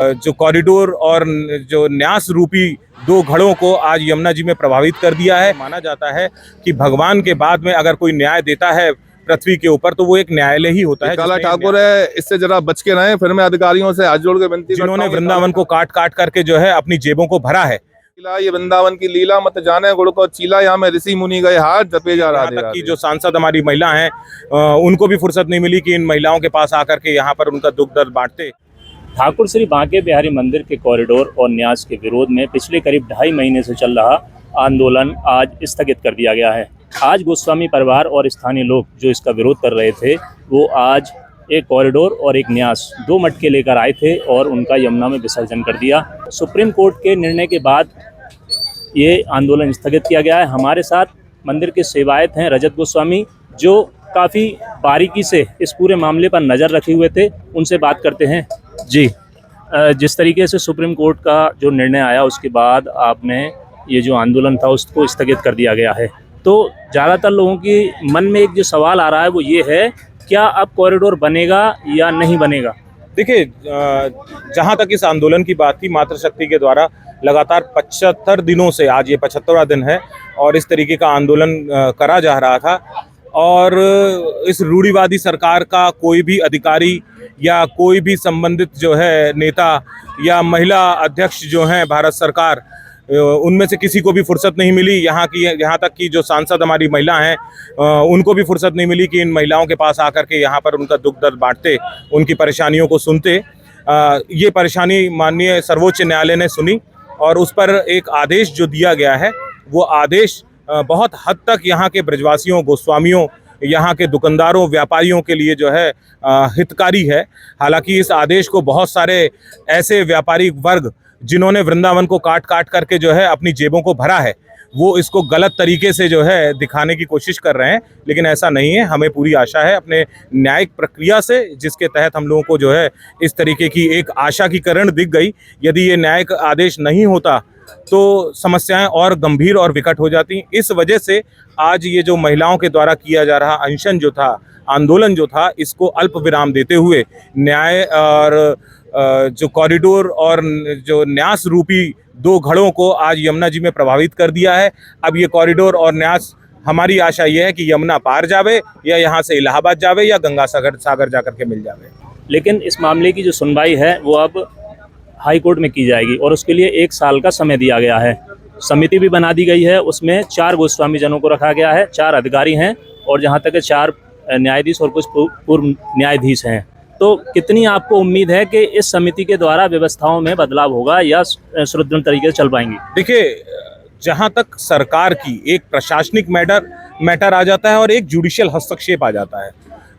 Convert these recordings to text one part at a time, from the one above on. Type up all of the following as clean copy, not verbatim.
जो कॉरिडोर और जो न्यास रूपी दो घड़ों को आज यमुना जी में प्रभावित कर दिया है। माना जाता है कि भगवान के बाद में अगर कोई न्याय देता है पृथ्वी के ऊपर तो वो एक न्यायालय ही होता है। काला ठाकुर है, इससे जरा बच के रहें। फिर मैं अधिकारियों से हाथ जोड़ के विनती जिन्होंने वृंदावन को काट काट करके जो है अपनी जेबों को भरा है। ये वृंदावन की लीला मत जाने गुड़ को चीला, यहाँ में ऋषि मुनि गए हाथ जपे जा रहा तक की जो सांसद हमारी महिला हैं उनको भी फुर्सत नहीं मिली कि इन महिलाओं के पास आकर के यहाँ पर उनका दुख दर्द बांटते। ठाकुर श्री बांके बिहारी मंदिर के कॉरिडोर और न्यास के विरोध में पिछले करीब 2.5 महीने से चल रहा आंदोलन आज स्थगित कर दिया गया है। आज गोस्वामी परिवार और स्थानीय लोग जो इसका विरोध कर रहे थे वो आज एक कॉरिडोर और एक न्यास 2 मटके लेकर आए थे और उनका यमुना में विसर्जन कर दिया। सुप्रीम कोर्ट के निर्णय के बाद ये आंदोलन स्थगित किया गया है। हमारे साथ मंदिर के सेवायत हैं रजत गोस्वामी, जो काफ़ी बारीकी से इस पूरे मामले पर नज़र रखे हुए थे। उनसे बात करते हैं। जी, जिस तरीके से सुप्रीम कोर्ट का जो निर्णय आया उसके बाद आपने ये जो आंदोलन था उसको स्थगित कर दिया गया है, तो ज़्यादातर लोगों की मन में एक जो सवाल आ रहा है वो ये है, क्या अब कॉरिडोर बनेगा या नहीं बनेगा? देखिए, जहाँ तक इस आंदोलन की बात थी, मातृशक्ति के द्वारा लगातार 75 दिनों से आज ये 75वां दिन है और इस तरीके का आंदोलन करा जा रहा था। और इस रूढ़िवादी सरकार का कोई भी अधिकारी या कोई भी संबंधित जो है नेता या महिला अध्यक्ष जो हैं भारत सरकार, उनमें से किसी को भी फुर्सत नहीं मिली। यहाँ तक कि जो सांसद हमारी महिला हैं उनको भी फुर्सत नहीं मिली कि इन महिलाओं के पास आकर के यहाँ पर उनका दुख दर्द बांटते, उनकी परेशानियों को सुनते। ये परेशानी माननीय सर्वोच्च न्यायालय ने सुनी और उस पर एक आदेश जो दिया गया है वो आदेश बहुत हद तक यहाँ के ब्रजवासियों, गोस्वामियों, यहाँ के दुकानदारों, व्यापारियों के लिए जो है हितकारी है। हालांकि इस आदेश को बहुत सारे ऐसे व्यापारी वर्ग जिन्होंने वृंदावन को काट काट करके जो है अपनी जेबों को भरा है, वो इसको गलत तरीके से जो है दिखाने की कोशिश कर रहे हैं, लेकिन ऐसा नहीं है। हमें पूरी आशा है अपने न्यायिक प्रक्रिया से, जिसके तहत हम लोगों को जो है इस तरीके की एक आशा की किरण दिख गई। यदि ये न्यायिक आदेश नहीं होता तो समस्याएं और गंभीर और विकट हो जाती। इस वजह से आज ये जो महिलाओं के द्वारा किया जा रहा अनशन जो था, आंदोलन जो था, इसको अल्प विराम देते हुए न्याय और जो कॉरिडोर और जो न्यास रूपी दो घड़ों को आज यमुना जी में प्रभावित कर दिया है। अब ये कॉरिडोर और न्यास, हमारी आशा ये है कि यमुना पार जावे या यहाँ से इलाहाबाद जावे या गंगा सागर जा करके मिल जावे। लेकिन इस मामले की जो सुनवाई है वो अब हाई कोर्ट में की जाएगी और उसके लिए 1 साल का समय दिया गया है। समिति भी बना दी गई है, उसमें 4 गोस्वामी जनों को रखा गया है, 4 अधिकारी हैं और जहाँ तक 4 न्यायाधीश और कुछ पूर्व न्यायाधीश हैं। तो कितनी आपको उम्मीद है कि इस समिति के द्वारा व्यवस्थाओं में बदलाव होगा या सुदृढ़ तरीके से चल पाएंगी? देखिए, जहाँ तक सरकार की एक प्रशासनिक मैटर आ जाता है और एक जुडिशियल हस्तक्षेप आ जाता है।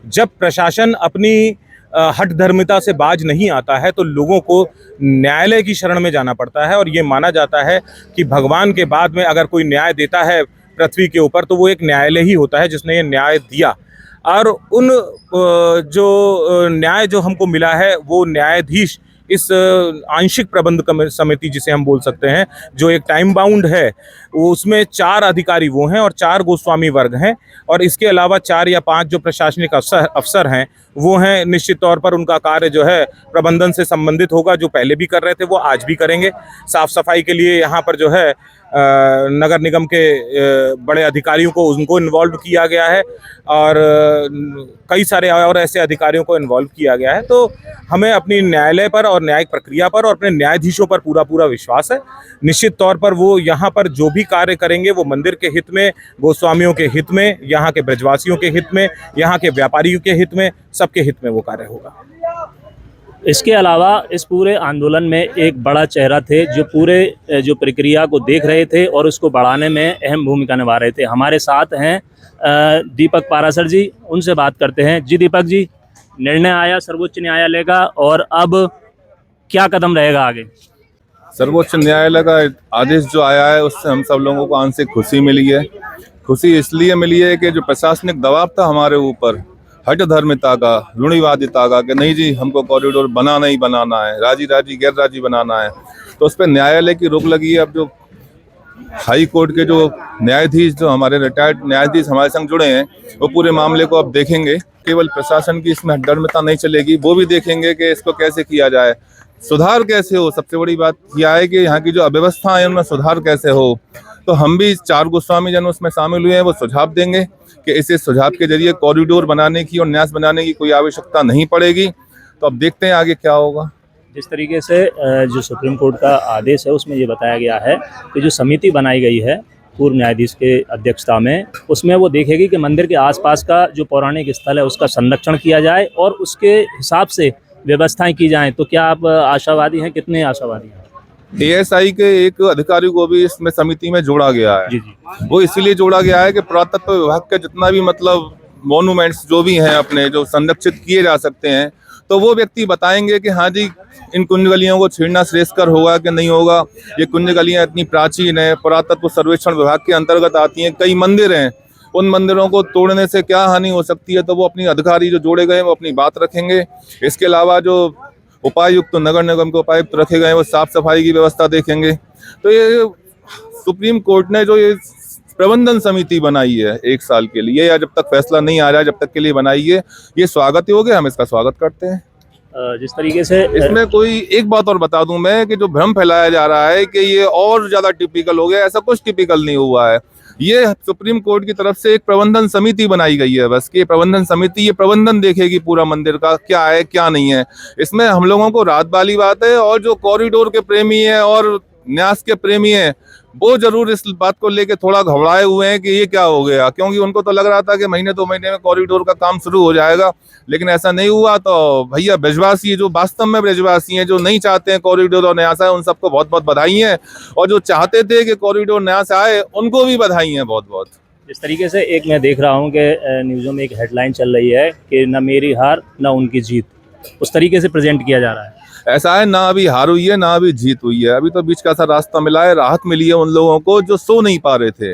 जब प्रशासन अपनी हठ धर्मिता से बाज नहीं आता है तो लोगों को न्यायालय की शरण में जाना पड़ता है। और ये माना जाता है कि भगवान के बाद में अगर कोई न्याय देता है पृथ्वी के ऊपर तो वो एक न्यायालय ही होता है जिसने ये न्याय दिया। और उन जो न्याय जो हमको मिला है वो न्यायाधीश इस आंशिक प्रबंध समिति जिसे हम बोल सकते हैं, जो एक टाइम बाउंड है, वो उसमें 4 अधिकारी वो हैं और 4 गोस्वामी वर्ग हैं और इसके अलावा 4 या 5 जो प्रशासनिक अफसर हैं वो हैं। निश्चित तौर पर उनका कार्य जो है प्रबंधन से संबंधित होगा, जो पहले भी कर रहे थे वो आज भी करेंगे। साफ सफाई के लिए यहाँ पर जो है नगर निगम के बड़े अधिकारियों को उनको इन्वॉल्व किया गया है और कई सारे और ऐसे अधिकारियों को इन्वॉल्व किया गया है। तो हमें अपनी न्यायालय पर और न्यायिक प्रक्रिया पर और अपने न्यायाधीशों पर पूरा विश्वास है। निश्चित तौर पर वो यहाँ पर जो भी कार्य करेंगे वो मंदिर के हित में, गोस्वामियों के हित में, यहाँ के ब्रजवासियों के हित में, यहाँ के व्यापारियों के हित में, सबके हित में वो कार्य होगा। इसके अलावा इस पूरे आंदोलन में एक बड़ा चेहरा थे जो पूरे जो प्रक्रिया को देख रहे थे और उसको बढ़ाने में अहम भूमिका निभा रहे थे। हमारे साथ हैं दीपक पारासर जी, उनसे बात करते हैं। जी दीपक जी, निर्णय आया सर्वोच्च न्यायालय का और अब क्या कदम रहेगा आगे? सर्वोच्च न्यायालय का आदेश जो आया है उससे हम सब लोगों को आंशिक खुशी मिली है। खुशी इसलिए मिली है कि जो प्रशासनिक दबाव था हमारे ऊपर, हट धर्मिता का, रूढ़िवादिता का, कि नहीं जी हमको कॉरिडोर बनाना ही बनाना है, राजी गैर राजी बनाना है, तो उस पर न्यायालय की रोक लगी है। अब जो हाई कोर्ट के जो न्यायाधीश, जो हमारे रिटायर्ड न्यायाधीश हमारे संग जुड़े हैं, वो पूरे मामले को अब देखेंगे। केवल प्रशासन की इसमें हट धर्मिता नहीं चलेगी, वो भी देखेंगे कि इसको कैसे किया जाए, सुधार कैसे हो, सबसे बड़ी बात यह है कि यहाँ की जो अव्यवस्था है उनमें सुधार कैसे हो। तो हम भी 4 गोस्वामी जन उसमें शामिल हुए हैं, वो सुझाव देंगे कि इसे सुझाव के जरिए कॉरिडोर बनाने की और न्यास बनाने की कोई आवश्यकता नहीं पड़ेगी। तो अब देखते हैं आगे क्या होगा। जिस तरीके से जो सुप्रीम कोर्ट का आदेश है उसमें ये बताया गया है कि जो समिति बनाई गई है पूर्व न्यायाधीश के अध्यक्षता में, उसमें वो देखेगी कि मंदिर के आसपास का जो पौराणिक स्थल है उसका संरक्षण किया जाए और उसके हिसाब से व्यवस्थाएं की जाएं। तो क्या आप आशावादी हैं? कितने आशावादी हैं? ASI के एक अधिकारी को भी इसमें समिति में जोड़ा गया है। जी जी। वो इसीलिए जोड़ा गया है कि पुरातत्व विभाग के जितना भी मतलब मॉन्यूमेंट्स जो भी हैं अपने जो संरक्षित किए जा सकते हैं, तो वो व्यक्ति बताएंगे कि हाँ जी इन कुंज गलियों को छेड़ना श्रेयस्कर होगा कि नहीं होगा। ये कुंज गलियां इतनी प्राचीन है, पुरातत्व सर्वेक्षण विभाग के अंतर्गत आती हैं, कई मंदिर हैं, उन मंदिरों को तोड़ने से क्या हानि हो सकती है। तो वो अपनी अधिकारी जो जोड़े गए वो अपनी बात रखेंगे। इसके अलावा जो उपायुक्त नगर निगम के उपायुक्त रखे गए वो साफ सफाई की व्यवस्था देखेंगे। तो ये सुप्रीम कोर्ट ने जो ये प्रबंधन समिति बनाई है 1 साल के लिए, या जब तक फैसला नहीं आ रहा है जब तक के लिए बनाई है, ये स्वागत योग्य है, हम इसका स्वागत करते हैं। जिस तरीके से इसमें कोई एक बात और बता दूं मैं कि जो भ्रम फैलाया जा रहा है कि ये और ज्यादा टिपिकल हो गया, ऐसा कुछ टिपिकल नहीं हुआ है। ये सुप्रीम कोर्ट की तरफ से एक प्रबंधन समिति बनाई गई है, बस कि प्रबंधन समिति ये प्रबंधन देखेगी पूरा मंदिर का क्या है क्या नहीं है। इसमें हम लोगों को रात वाली बात है, और जो कॉरिडोर के प्रेमी है और न्यास के प्रेमी है वो जरूर इस बात को लेके थोड़ा घबराए हुए हैं कि ये क्या हो गया, क्योंकि उनको तो लग रहा था कि महीने 2 महीने में कॉरिडोर का काम शुरू हो जाएगा, लेकिन ऐसा नहीं हुआ। तो भैया ब्रजवासी जो वास्तव में ब्रजवासी हैं, जो नहीं चाहते हैं कॉरिडोर और न्यास आए, उन सबको बहुत बहुत बधाई है, और जो चाहते थे कि कॉरिडोर न्यास आए उनको भी बधाई है बहुत बहुत। इस तरीके से एक मैं देख रहा हूँ कि न्यूज़ों में एक हेडलाइन चल रही है कि न मेरी हार न उनकी जीत, उस तरीके से प्रेजेंट किया जा रहा है। ऐसा है, ना अभी हार हुई है ना अभी जीत हुई है, अभी तो बीच का सा रास्ता मिला है। राहत मिली है उन लोगों को जो सो नहीं पा रहे थे,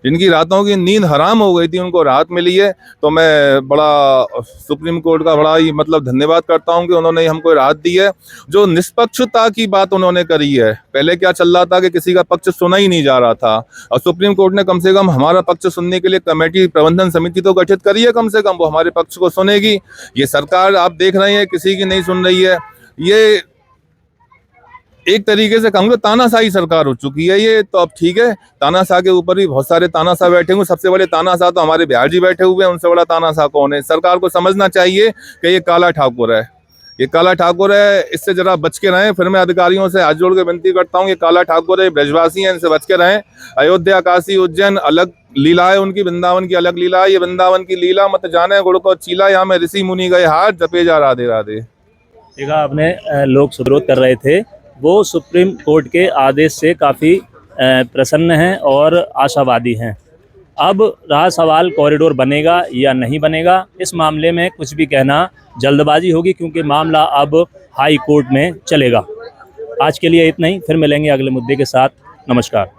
जिनकी रातों की नींद हराम हो गई थी, उनको राहत मिली है। तो मैं बड़ा सुप्रीम कोर्ट का बड़ा ही मतलब धन्यवाद करता हूं कि उन्होंने हमको राहत दी है। जो निष्पक्षता की बात उन्होंने करी है, पहले क्या चल रहा था कि किसी का पक्ष सुना ही नहीं जा रहा था, और सुप्रीम कोर्ट ने कम से कम हमारा पक्ष सुनने के लिए कमेटी प्रबंधन समिति तो गठित करी है, कम से कम वो हमारे पक्ष को सुनेगी। ये सरकार आप देख रहे हैं किसी की नहीं सुन रही है। ये एक तरीके से कहूँगा तानाशाही सरकार हो चुकी है ये। तो अब ठीक है, तानाशाह के ऊपर भी बहुत सारे तानाशाह बैठे हुए, सबसे बड़े तानाशाह तो हमारे बिहार जी बैठे हुए हैं, उनसे बड़ा तानाशाह कौन है। सरकार को समझना चाहिए कि ये काला ठाकुर है, ये काला ठाकुर है, इससे जरा बच के रहें। फिर मैं अधिकारियों से हाथ जोड़ के विनती करता हूँ, ये काला ठाकुर है, ब्रजवासी हैं, इनसे बच के रहें। अयोध्या, काशी, उज्जैन अलग लीला है उनकी, वृंदावन की अलग लीला है। ये वृंदावन की लीला मत जाने गुड़ को चीला, यहाँ में ऋषि मुनि गए हाथ जपे जा राधे राधे। देखा आपने, लोग विरोध कर रहे थे, वो सुप्रीम कोर्ट के आदेश से काफ़ी प्रसन्न हैं और आशावादी हैं। अब रहा सवाल कॉरिडोर बनेगा या नहीं बनेगा, इस मामले में कुछ भी कहना जल्दबाजी होगी, क्योंकि मामला अब हाई कोर्ट में चलेगा। आज के लिए इतना ही, फिर मिलेंगे अगले मुद्दे के साथ। नमस्कार।